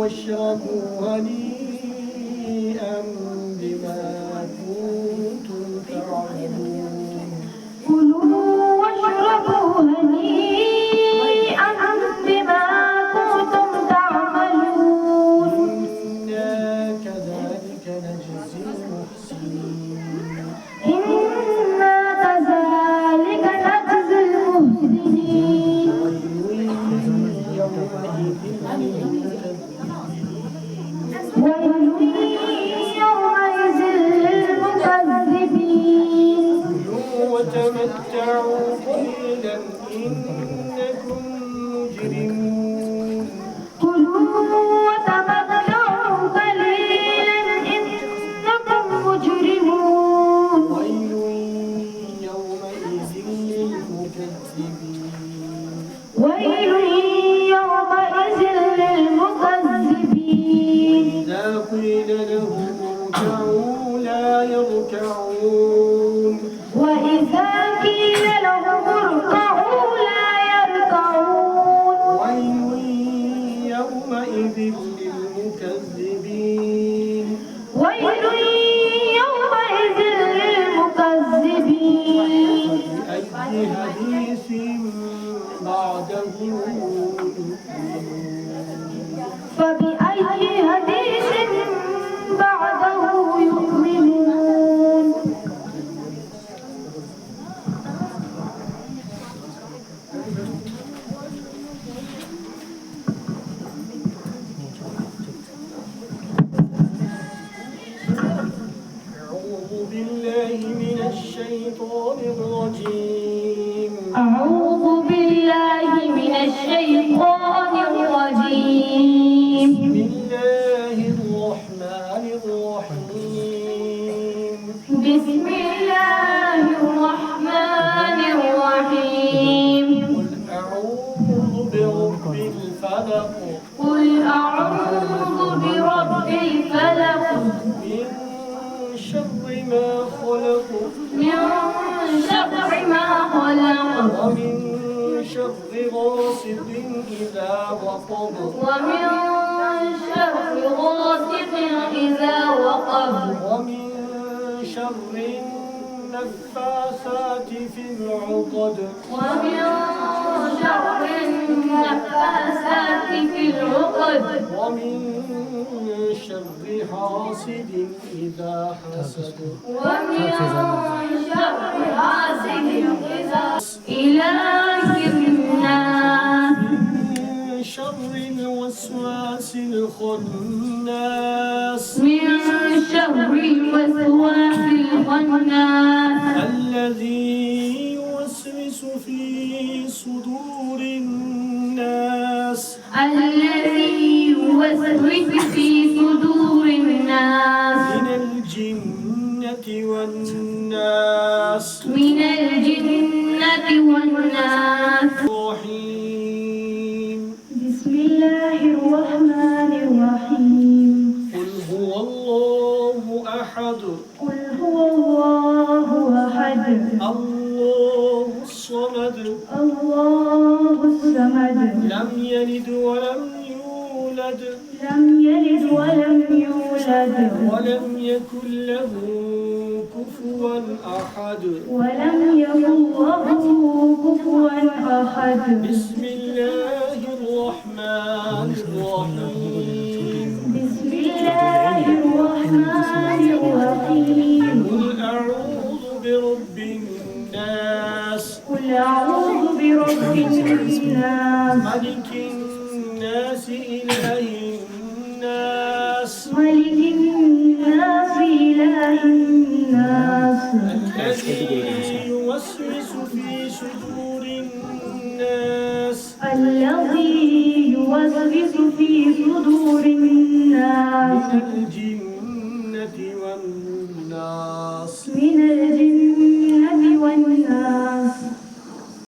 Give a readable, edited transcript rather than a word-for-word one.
واشربوا هنيئا بما كنتم تعملون. كلوا واشربوا هنيئا بما كنتم تعملون. إنا كذلك نجزي المحسنين. إنا كذلك نجزي المحسنين. ويل يومئذ للمكذبين. كلوا وتمتعوا قليلا إنكم مجرمون. كلوا وتمتعوا قليلا إنكم مجرمون. ويل يومئذ للمكذبين. ويل يومئذ للمكذبين. إذا قيل لهم اركعوا لا يركعون. وإذا قيل لهم اركعوا لا يركعون. ويل يومئذ للمكذبين. ويل يومئذ للمكذبين. فبأي حديث بعده يؤمنون. فبأي حديث بعده يؤمنون. أعوذ بالله من الشيطان الرجيم. أعوذ بالله من الشيطان الرجيم. بسم الله الرحمن الرحيم. بسم الله الرحمن الرحيم. قل أعوذ برب الفلق. قل أعوذ برب الفلق. من شر ما خلق. من شر ما خلق. ومن شر غاسق إذا وقب. ومن شر غاسق إذا وقب. ومن شر النفاثات في العقد. ومن شر النفاثات في العقد. ومن شر حاسد إذا حسد. ومن شر حاسد إذا إله الناس. من شر الوسواس الخناس. من شر الوسواس الخناس. الذي يوسوس في صدور الناس. الذي يوسوس في صدور الناس. من الجنة والناس. من الجنة والناس. الرحيم. بسم الله الرحمن الرحيم. قل هو الله أحد. قل هو الله أحد. الله الصمد. الله الصمد. لم يلد ولم يولد. لم يلد ولم يولد. ولم يكن له كفوا أحد. ولم يكن له كفوا أحد. بسم الله الرحمن الرحيم. بسم الله الرحمن الرحيم. قل أعوذ برب الناس. قل أعوذ برب الناس. ملك الناس إله الناس. ملك الناس إله الناس. الذي يوسوس في صدور الناس. الذي يوسوس في